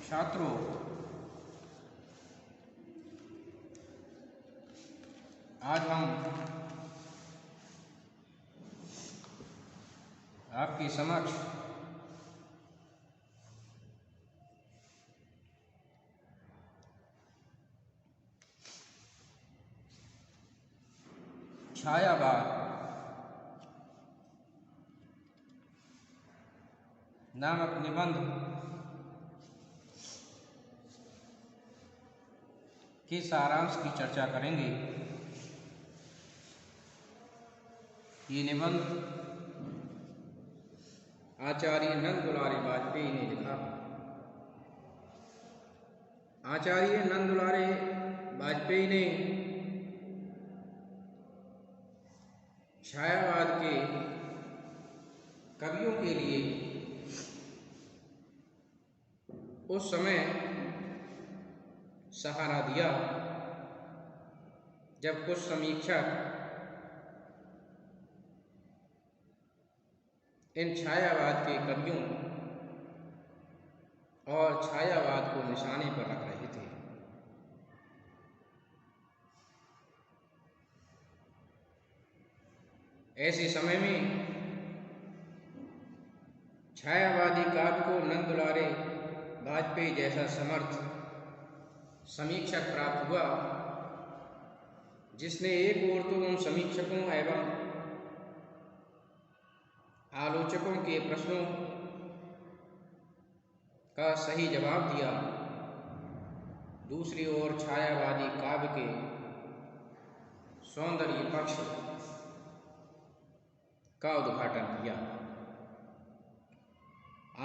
छात्रों, आज हम आपके समक्ष छायावाद नामक निबंध के सारांश की चर्चा करेंगे। ये निबंध आचार्य नंद दुलारे वाजपेयी ने लिखा। आचार्य नंद दुलारे वाजपेयी ने छायावाद के कवियों के लिए उस समय सहारा दिया जब कुछ समीक्षक इन छायावाद के कवियों और छायावाद को निशाने पर रख रहे थे। ऐसे समय में छायावादी काव्य को नंद दुलारे वाजपेयी जैसा समर्थ समीक्षक प्राप्त हुआ, जिसने एक ओर तो उन समीक्षकों एवं आलोचकों के प्रश्नों का सही जवाब दिया, दूसरी ओर छायावादी काव्य के सौंदर्य पक्ष का उद्घाटन किया।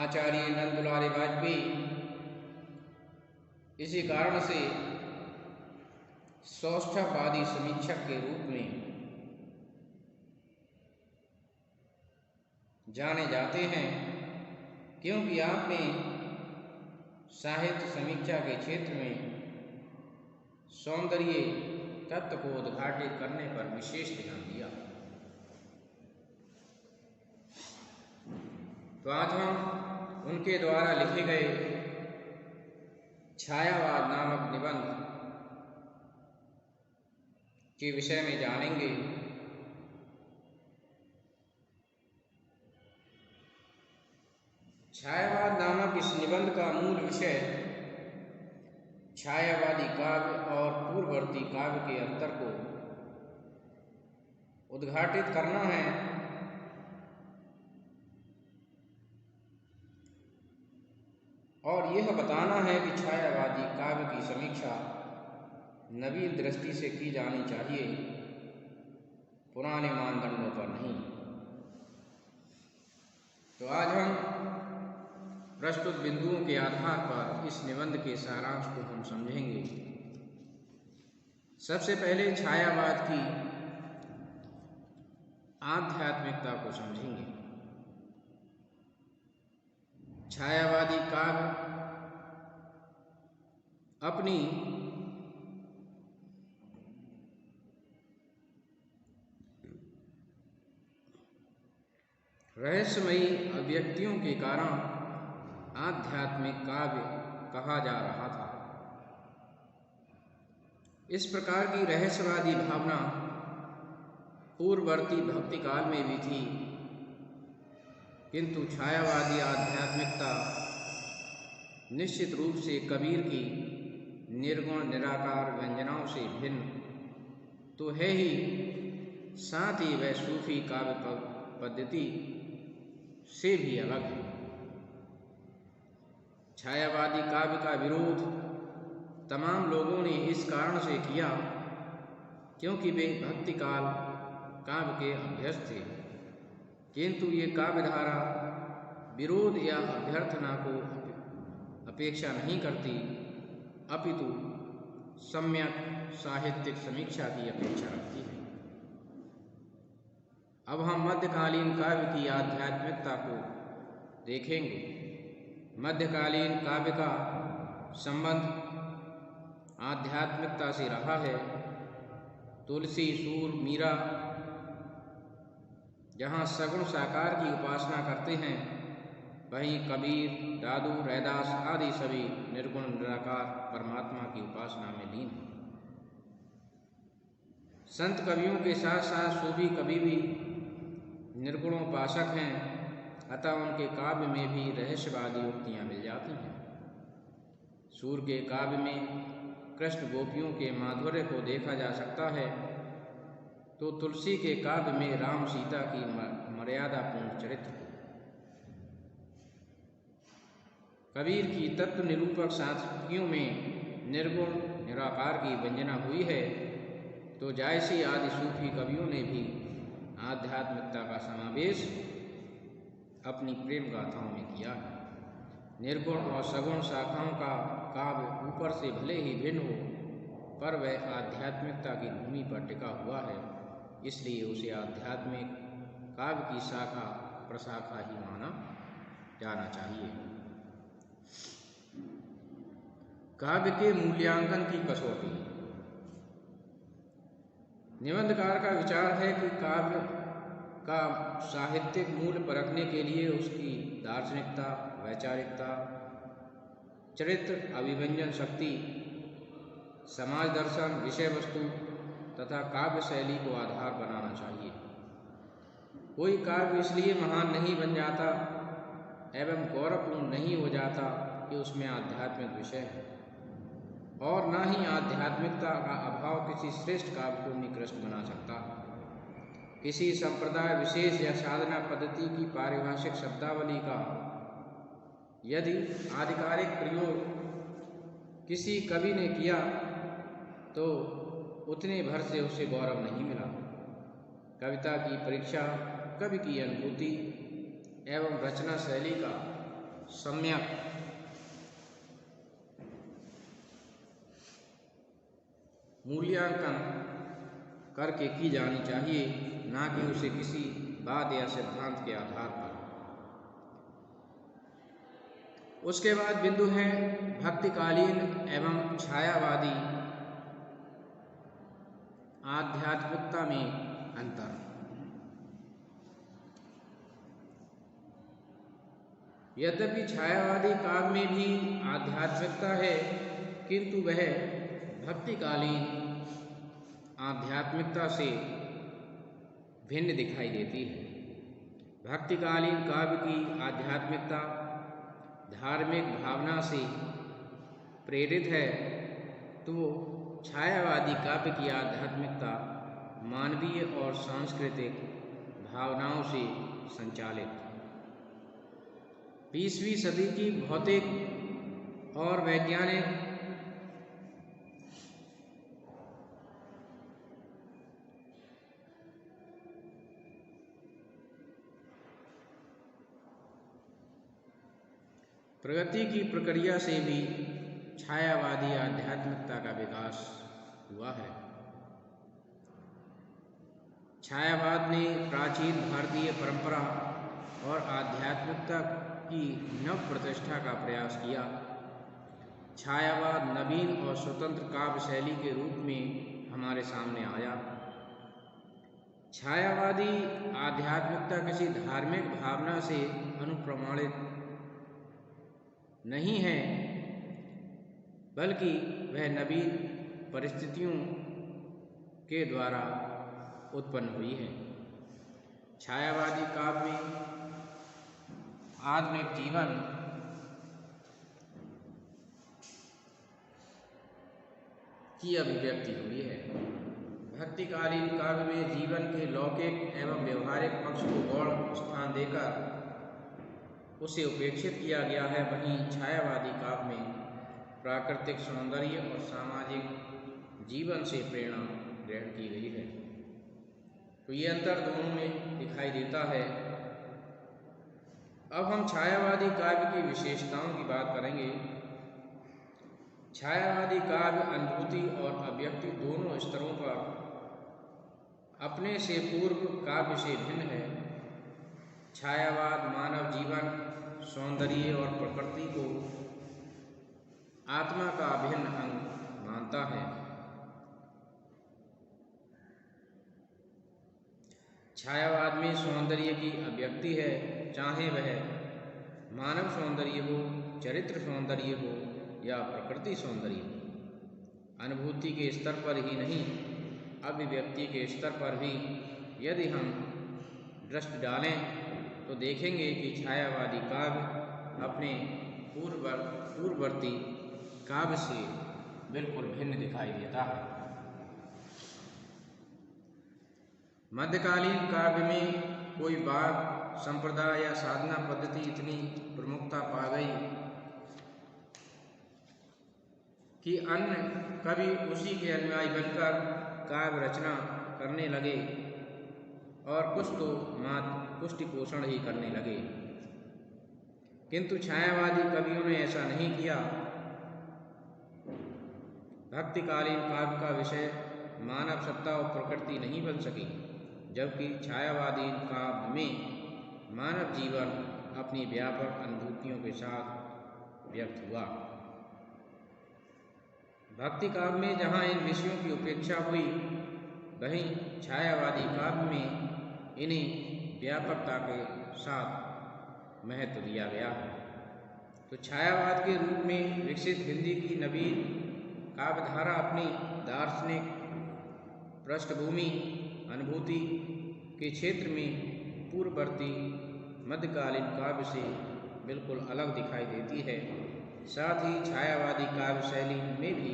आचार्य नंद दुलारे वाजपेयी इसी कारण से सौष्ठववादी समीक्षक के रूप में जाने जाते हैं, क्योंकि आपने साहित्य समीक्षा के क्षेत्र में सौंदर्य तत्व को उद्घाटित करने पर विशेष ध्यान दिया। तो आज हम उनके द्वारा लिखे गए छायावाद नामक निबंध के विषय में जानेंगे। छायावाद नामक इस निबंध का मूल विषय छायावादी काव्य और पूर्ववर्ती काव्य के अंतर को उद्घाटित करना है और यह बताना है कि छायावादी काव्य की समीक्षा नवीन दृष्टि से की जानी चाहिए, पुराने मानदंडों पर नहीं। तो आज हम प्रस्तुत बिंदुओं के आधार पर इस निबंध के सारांश को हम समझेंगे। सबसे पहले छायावाद की आध्यात्मिकता को समझेंगे। छायावादी काव्य अपनी रहस्यमयी अभिव्यक्तियों के कारण आध्यात्मिक काव्य कहा जा रहा था। इस प्रकार की रहस्यवादी भावना पूर्ववर्ती भक्ति काल में भी थी, किंतु छायावादी आध्यात्मिकता निश्चित रूप से कबीर की निर्गुण निराकार व्यंजनाओं से भिन्न तो है ही, साथ ही वह सूफी काव्य पद्धति से भी अलग है। छायावादी काव्य का विरोध तमाम लोगों ने इस कारण से किया क्योंकि वे भक्ति काल काव्य के अभ्यस्त थे, किंतु ये काव्यधारा विरोध या अभ्यर्थना को अपेक्षा नहीं करती, अपितु सम्यक साहित्यिक समीक्षा की अपेक्षा रखती है। अब हम मध्यकालीन काव्य की आध्यात्मिकता को देखेंगे। मध्यकालीन काव्य का संबंध आध्यात्मिकता से रहा है। तुलसी, सूर, मीरा जहाँ सगुण साकार की उपासना करते हैं, वहीं कबीर, दादू, रैदास आदि सभी निर्गुण निराकार परमात्मा की उपासना में लीन हैं। संत कवियों के साथ साथ सूफी कवि भी निर्गुणोपासक हैं, अतः उनके काव्य में भी रहस्यवादी उक्तियाँ मिल जाती हैं। सूर के काव्य में कृष्ण गोपियों के माधुर्य को देखा जा सकता है, तो तुलसी के काव्य में राम सीता की मर्यादापूर्ण चरित्र। कबीर की तत्व निरूपक सांस्कृतियों में निर्गुण निराकार की वंदना हुई है, तो जायसी आदि सूफी कवियों ने भी आध्यात्मिकता का समावेश अपनी प्रेम गाथाओं में किया है। निर्गुण और सगुण शाखाओं का काव्य ऊपर से भले ही भिन्न हो, पर वह आध्यात्मिकता की भूमि पर टिका हुआ है, इसलिए उसे आध्यात्मिक काव्य की शाखा प्रशाखा ही माना जाना चाहिए। काव्य के मूल्यांकन की कसौटी। निबंधकार का विचार है कि काव्य का साहित्यिक मूल्य परखने के लिए उसकी दार्शनिकता, वैचारिकता, चरित्र, अभिव्यंजन शक्ति, समाज दर्शन, विषय वस्तु तथा काव्य शैली को आधार बनाना चाहिए। कोई काव्य इसलिए महान नहीं बन जाता एवं गौरवपूर्ण नहीं हो जाता कि उसमें आध्यात्मिक विषय है, और न ही आध्यात्मिकता का अभाव किसी श्रेष्ठ काव्य को निकृष्ट बना सकता। किसी संप्रदाय विशेष या साधना पद्धति की पारिभाषिक शब्दावली का यदि आधिकारिक प्रयोग किसी कवि ने किया तो उतने भर से उसे गौरव नहीं मिला। कविता की परीक्षा कवि की अनुभूति एवं रचना शैली का सम्यक मूल्यांकन करके की जानी चाहिए, ना कि उसे किसी बात या सिद्धांत के आधार पर। उसके बाद बिंदु है भक्तिकालीन एवं छायावादी आध्यात्मिकता में अंतर। यद्यपि छायावादी काव्य में भी आध्यात्मिकता है, किंतु वह भक्तिकालीन आध्यात्मिकता से भिन्न दिखाई देती है। भक्तिकालीन काव्य की आध्यात्मिकता धार्मिक भावना से प्रेरित है, तो छायावादी काव्य की आध्यात्मिकता मानवीय और सांस्कृतिक भावनाओं से संचालित। 20वीं सदी की भौतिक और वैज्ञानिक प्रगति की प्रक्रिया से भी छायावादी आध्यात्मिकता का विकास हुआ है। छायावाद ने प्राचीन भारतीय परंपरा और आध्यात्मिकता की नव प्रतिष्ठा का प्रयास किया। छायावाद नवीन और स्वतंत्र काव्य शैली के रूप में हमारे सामने आया। छायावादी आध्यात्मिकता किसी धार्मिक भावना से अनुप्रमाणित नहीं है, बल्कि वह नवीन परिस्थितियों के द्वारा उत्पन्न हुई है। छायावादी काव्य में आधुनिक जीवन की अभिव्यक्ति हुई है। भक्तिकालीन काव्य में जीवन के लौकिक एवं व्यवहारिक पक्ष को गौण स्थान देकर उसे उपेक्षित किया गया है। वहीं छायावादी काव्य में प्राकृतिक सौंदर्य और सामाजिक जीवन से प्रेरणा ग्रहण की गई है। तो ये अंतर दोनों में दिखाई देता है। अब हम छायावादी काव्य की विशेषताओं की बात करेंगे। छायावादी काव्य अनुभूति और अभिव्यक्ति दोनों स्तरों पर अपने से पूर्व काव्य से भिन्न है। छायावाद मानव जीवन, सौंदर्य और प्रकृति को आत्मा का अभिन्न अंग मानता है। छायावाद में सौंदर्य की अभिव्यक्ति है, चाहे वह मानव सौंदर्य हो, चरित्र सौंदर्य हो या प्रकृति सौंदर्य हो, अनुभूति के स्तर पर ही नहीं, अभिव्यक्ति के स्तर पर भी यदि हम दृष्टि डालें तो देखेंगे कि छायावादी काव्य अपने पूर्ववर्ती काव्य से बिल्कुल भिन्न दिखाई देता है। मध्यकालीन काव्य में कोई बात, संप्रदाय या साधना पद्धति इतनी प्रमुखता पा गई कि अन्य कवि उसी के अनुयायी बनकर काव्य रचना करने लगे और कुछ तो मात्र पुष्टि पोषण ही करने लगे। किंतु छायावादी कवियों ने ऐसा नहीं किया। भक्तिकालीन काव्य का विषय मानव सत्ता और प्रकृति नहीं बन सकी, जबकि छायावादी काव्य में मानव जीवन अपनी व्यापक अनुभूतियों के साथ व्यक्त हुआ। भक्ति काव्य में जहाँ इन विषयों की उपेक्षा हुई, वहीं छायावादी काव्य में इन्हें व्यापकता के साथ महत्व दिया गया। तो छायावाद के रूप में विकसित हिंदी की नवीन काव्यधारा अपनी दार्शनिक पृष्ठभूमि अनुभूति के क्षेत्र में पूर्ववर्ती मध्यकालीन काव्य से बिल्कुल अलग दिखाई देती है। साथ ही छायावादी काव्य शैली में भी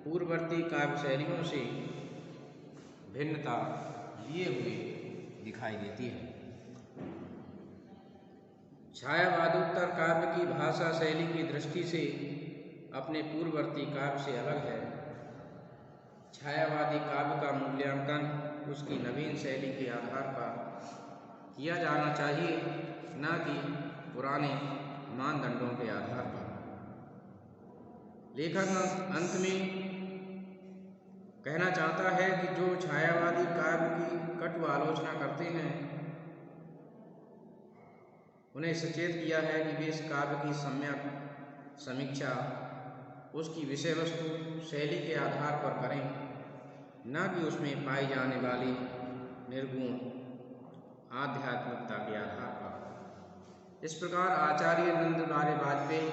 पूर्ववर्ती काव्य शैलियों से भिन्नता लिए हुए दिखाई देती है। छायावादोत्तर काव्य की भाषा शैली की दृष्टि से अपने पूर्ववर्ती काव्य से अलग है। छायावादी काव्य का मूल्यांकन उसकी नवीन शैली के आधार पर किया जाना चाहिए, न कि पुराने मानदंडों के आधार पर। लेखक अंत में कहना चाहता है कि जो छायावादी काव्य की कटु आलोचना करते हैं, उन्हें सचेत किया है कि वे इस काव्य की सम्यक समीक्षा उसकी विषय वस्तु शैली के आधार पर करें, न कि उसमें पाई जाने वाली निर्गुण आध्यात्मिकता के आधार पर। इस प्रकार आचार्य नंदलाल वाजपेयी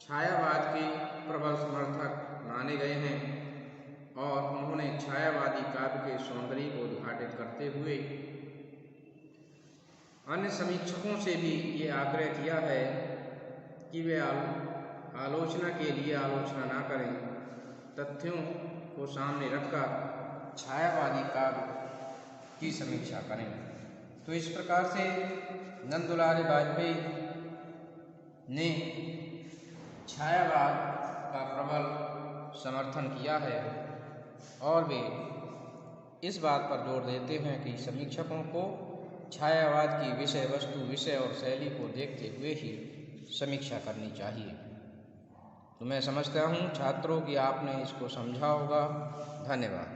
छायावाद के प्रबल समर्थक माने गए हैं और उन्होंने छायावादी काव्य के सौंदर्य को उद्घाटित करते हुए अन्य समीक्षकों से भी ये आग्रह किया है कि वे आलोचना के लिए आलोचना न करें, तथ्यों को सामने रखकर छायावादी काव्य की समीक्षा करें। तो इस प्रकार से नंदलाल वाजपेयी ने छायावाद का प्रबल समर्थन किया है और वे इस बात पर जोर देते हैं कि समीक्षकों को छायावाद की विषय वस्तु, विषय और शैली को देखते हुए ही समीक्षा करनी चाहिए। तो मैं समझता हूँ छात्रों कि आपने इसको समझा होगा। धन्यवाद।